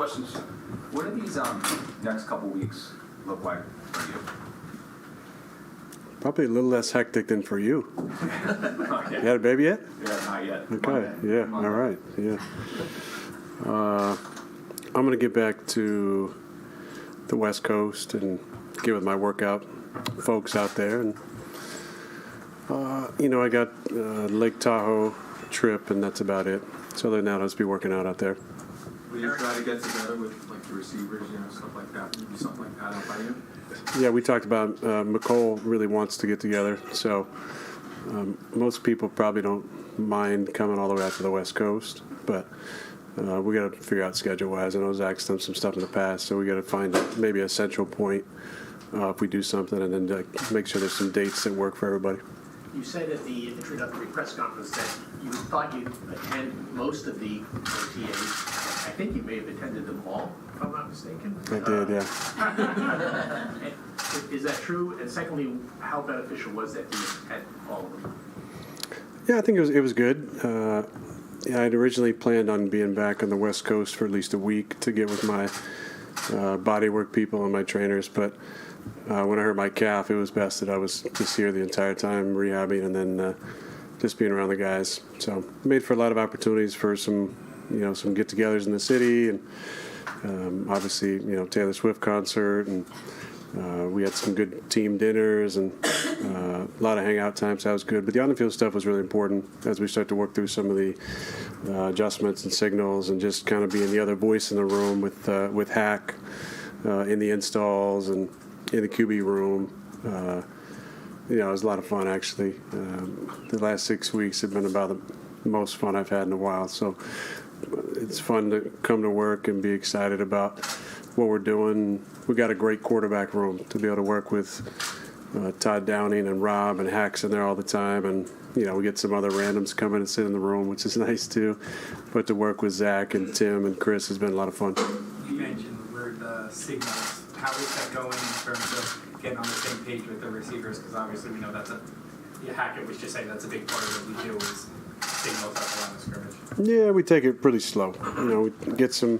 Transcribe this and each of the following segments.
questions. What do these next couple weeks look like for you? Probably a little less hectic than for you. Not yet. You had a baby yet? Yeah, not yet. Okay. Monday. Yeah. Monday. All right. Yeah. I'm gonna get back to the West Coast and get with my workout folks out there, and I got Lake Tahoe trip, and that's about it. So other than that, I'll just be working out there. Will you try to get together with like the receivers, stuff like that? Maybe something like that out by you? Yeah, we talked about McCole really wants to get together, so most people probably don't mind coming all the way out to the West Coast, but we got to figure out schedule-wise. I know Zach's done some stuff in the past, so we got to find maybe a central point if we do something, and then make sure there's some dates that work for everybody. You said at the introductory press conference that you thought you'd attend most of the OTAs. I think you may have attended them all, if I'm not mistaken. I did, yeah. Is that true? And secondly, how beneficial was that to you at all of them? Yeah, I think it was good. I'd originally planned on being back on the West Coast for at least a week to get with my bodywork people and my trainers, but when I hurt my calf, it was best that I was just here the entire time rehabbing and then just being around the guys. So made for a lot of opportunities for some get-togethers in the city, and obviously Taylor Swift concert, and we had some good team dinners and a lot of hangout times. That was good. But the on-the-field stuff was really important as we start to work through some of the adjustments and signals, and just kind of being the other voice in the room with Hack in the installs and in the QB room. It was a lot of fun, actually. The last 6 weeks have been about the most fun I've had in a while. So it's fun to come to work and be excited about what we're doing. We got a great quarterback room to be able to work with Todd Downing and Rob and Hacks in there all the time. And, we get some other randoms come in and sit in the room, which is nice, too. But to work with Zach and Tim and Chris has been a lot of fun. You mentioned the word signals. How is that going in terms of getting on the same page with the receivers? Because obviously we know Hackett was just saying that's a big part of what we do is signals at the line of scrimmage. Yeah, we take it pretty slow. We get some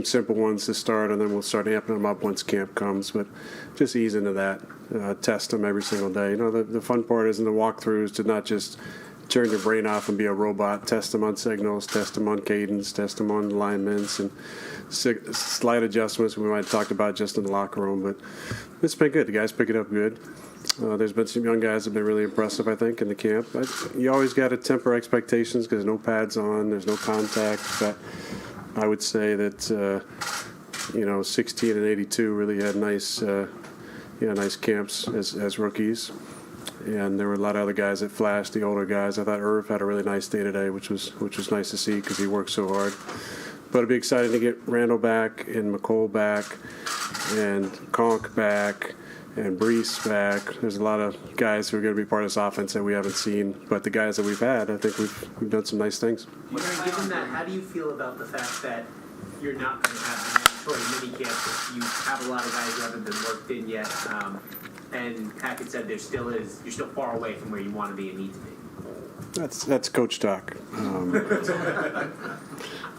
simple ones to start, and then we'll start amping them up once camp comes. But just ease into that, test them every single day. The fun part is in the walkthroughs to not just turn your brain off and be a robot. Test them on signals, test them on cadence, test them on alignments, and slight adjustments we might have talked about just in the locker room. But it's been good. The guys pick it up good. There's been some young guys that have been really impressive, I think, in the camp. You always got to temper expectations because there's no pads on, there's no contact. But I would say that 16 and 82 really had nice camps as rookies. And there were a lot of other guys that flashed, the older guys. I thought Irv had a really nice day today, which was nice to see because he worked so hard. But it'd be exciting to get Randall back and McCole back and Conk back and Brees back. There's a lot of guys who are going to be part of this offense that we haven't seen. But the guys that we've had, I think we've done some nice things. Given that, how do you feel about the fact that you're not going to have a mandatory minicamp? You have a lot of guys who haven't been worked in yet. And Hackett said you're still far away from where you want to be and need to be. That's coach talk.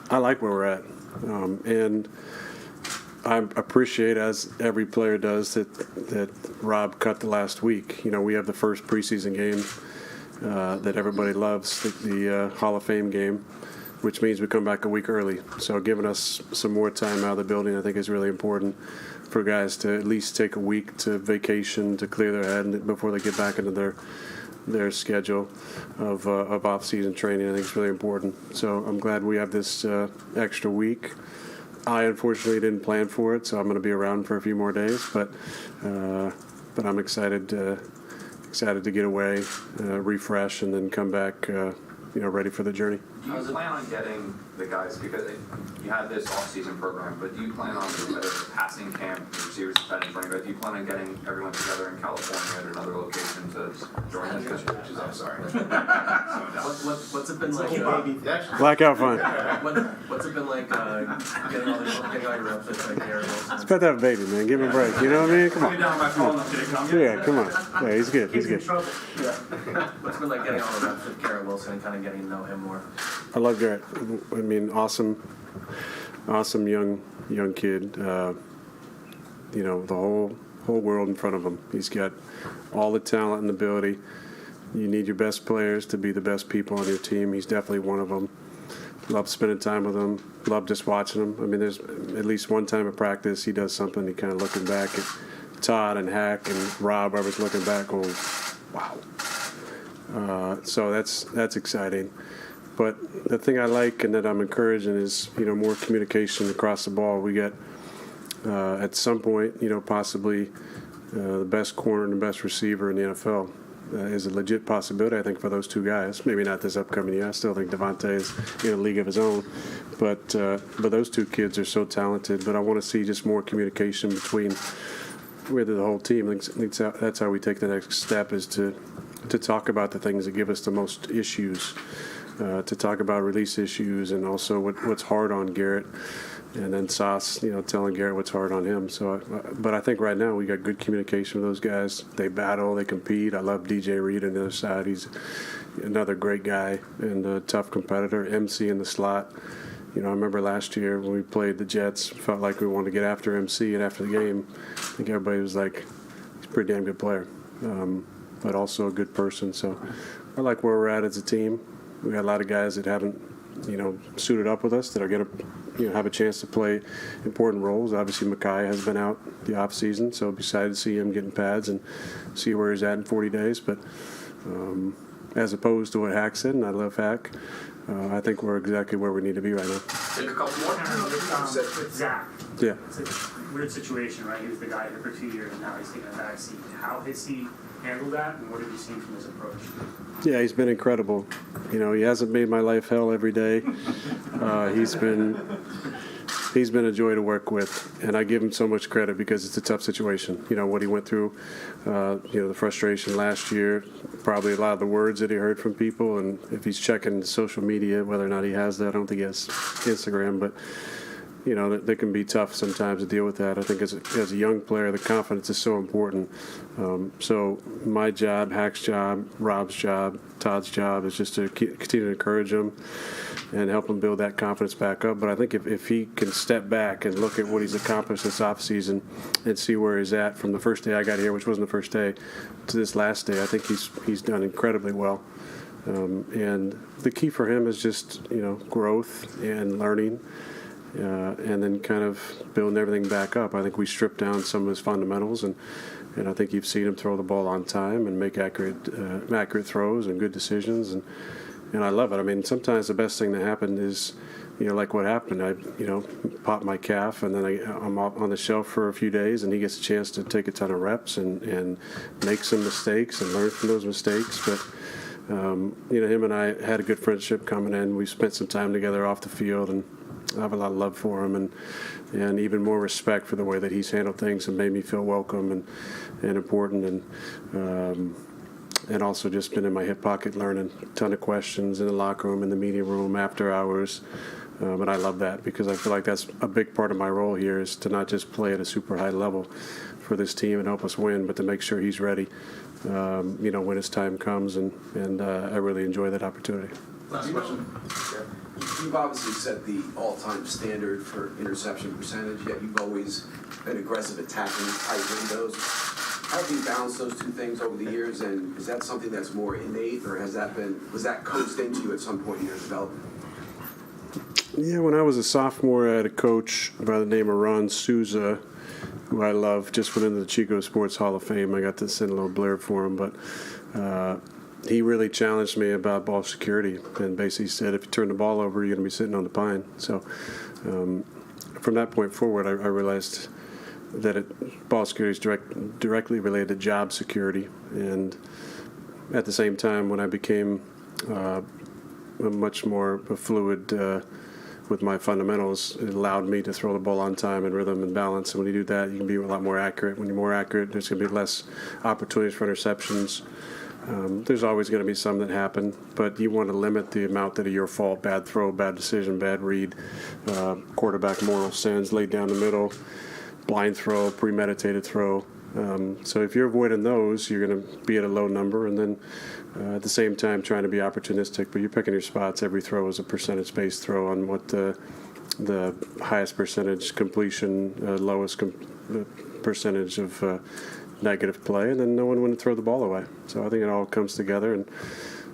I like where we're at, and I appreciate, as every player does, that Rob cut the last week. We have the first preseason game that everybody loves, the Hall of Fame game, which means we come back a week early. So giving us some more time out of the building, I think, is really important for guys to at least take a week to vacation, to clear their head before they get back into their schedule of off-season training. I think it's really important. So I'm glad we have this extra week. I unfortunately didn't plan for it, so I'm going to be around for a few more days. But I'm excited to get away, refresh, and then come back, ready for the journey. Do you plan on getting the guys, because you had this off-season program, but do you plan on a passing camp, receivers, defenders, running back? Do you plan on getting everyone together in California at another location to join this? I'm sorry. What's it been like? Blackout fun. What's it been like getting all your reps at Aaron Rodgers? It's about to have a baby, man. Give him a break. You know what I mean? Come on. Yeah, come on. Yeah, he's good. He's good. What's it been like getting all the reps with Garrett Wilson and kind of getting to know him more? I love Garrett. I mean, awesome awesome young kid. You know, the whole world in front of him. He's got all the talent and ability. You need your best players to be the best people on your team. He's definitely one of them. Love spending time with him. Love just watching him. I mean, there's at least one time of practice he does something. He kind of looking back at Todd and Hack and Rob. I was looking back going, wow. So that's exciting. But the thing I like and that I'm encouraging is, you know, more communication across the ball. We got at some point, you know, possibly the best corner and the best receiver in the NFL. Is a legit possibility, I think, for those two guys. Maybe not this upcoming year. I still think Devontae is in a league of his own. But those two kids are so talented. But I want to see just more communication between really the whole team. I think that's how we take the next step, is to talk about the things that give us the most issues, to talk about release issues and also what's hard on Garrett. And then Sauce, you know, telling Garrett what's hard on him. So, but I think right now we got good communication with those guys. They battle, they compete. I love DJ Reed on the other side. He's another great guy and a tough competitor. MC in the slot. You know, I remember last year when we played the Jets, felt like we wanted to get after MC, and after the game, I think everybody was like, he's a pretty damn good player, but also a good person. So I like where we're at as a team. We got a lot of guys that haven't, you know, suited up with us that are going to, you know, have a chance to play important roles. Obviously, Mekhi has been out the off season, so excited to see him getting pads and see where he's at in 40 days. But as opposed to what Hack said, and I love Hack, I think we're exactly where we need to be right now. Take a couple more. With Zach, Yeah. it's a weird situation, right? He was the guy here for 2 years, and now he's taking a back seat. How has he handled that, and what have you seen from his approach? Yeah, he's been incredible. You know, he hasn't made my life hell every day. He's been a joy to work with, and I give him so much credit because it's a tough situation. You know, what he went through, you know, the frustration last year, probably a lot of the words that he heard from people, and if he's checking social media, whether or not he has that, I don't think he has Instagram, but, you know, that can be tough sometimes to deal with that. I think as a young player, the confidence is so important. So my job, Hack's job, Rob's job, Todd's job is just to continue to encourage him and help him build that confidence back up. But I think if he can step back and look at what he's accomplished this offseason and see where he's at from the first day I got here, which wasn't the first day, to this last day, I think he's done incredibly well. And the key for him is just, you know, growth and learning. And then kind of building everything back up. I think we stripped down some of his fundamentals, and I think you've seen him throw the ball on time and make accurate throws and good decisions, and I love it. I mean, sometimes the best thing that happened is, you know, like what happened. I, you know, popped my calf, and then I'm on the shelf for a few days, and he gets a chance to take a ton of reps and make some mistakes and learn from those mistakes. But you know, him and I had a good friendship coming in. We spent some time together off the field, and I have a lot of love for him and even more respect for the way that he's handled things and made me feel welcome and important, and also just been in my hip pocket learning a ton of questions in the locker room, in the media room, after hours. And I love that because I feel like that's a big part of my role here, is to not just play at a super high level for this team and help us win, but to make sure he's ready, you know, when his time comes, and I really enjoy that opportunity. Last question. You've obviously set the all-time standard for interception percentage, yet you've always been aggressive attacking tight windows. How have you balanced those two things over the years, and is that something that's more innate, or was that coached into you at some point in your development? Yeah, when I was a sophomore, I had a coach by the name of Ron Souza, who I love, just went into the Chico Sports Hall of Fame. I got to send a little blurb for him, but he really challenged me about ball security and basically said, if you turn the ball over, you're going to be sitting on the pine. So from that point forward, I realized that ball security is directly related to job security. And at the same time, when I became much more fluid with my fundamentals, it allowed me to throw the ball on time and rhythm and balance. And when you do that, you can be a lot more accurate. When you're more accurate, there's going to be less opportunities for interceptions. There's always going to be some that happen, but you want to limit the amount that are your fault: bad throw, bad decision, bad read, quarterback moral sins, laid down the middle, blind throw, premeditated throw. So if you're avoiding those, you're going to be at a low number, and then at the same time trying to be opportunistic, but you're picking your spots. Every throw is a percentage-based throw on what the highest percentage completion, lowest percentage of negative play, and then no one wanted to throw the ball away. So I think it all comes together, and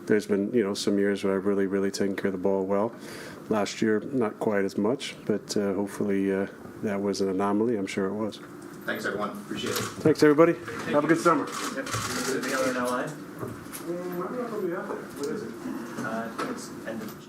there's been, some years where I've really taken care of the ball well. Last year, not quite as much, but hopefully that was an anomaly. I'm sure it was. Thanks, everyone. Appreciate it. Thanks, everybody. Have a good summer. Is it the other in LA? I don't know if I'll be out there. What is it? I think it's end of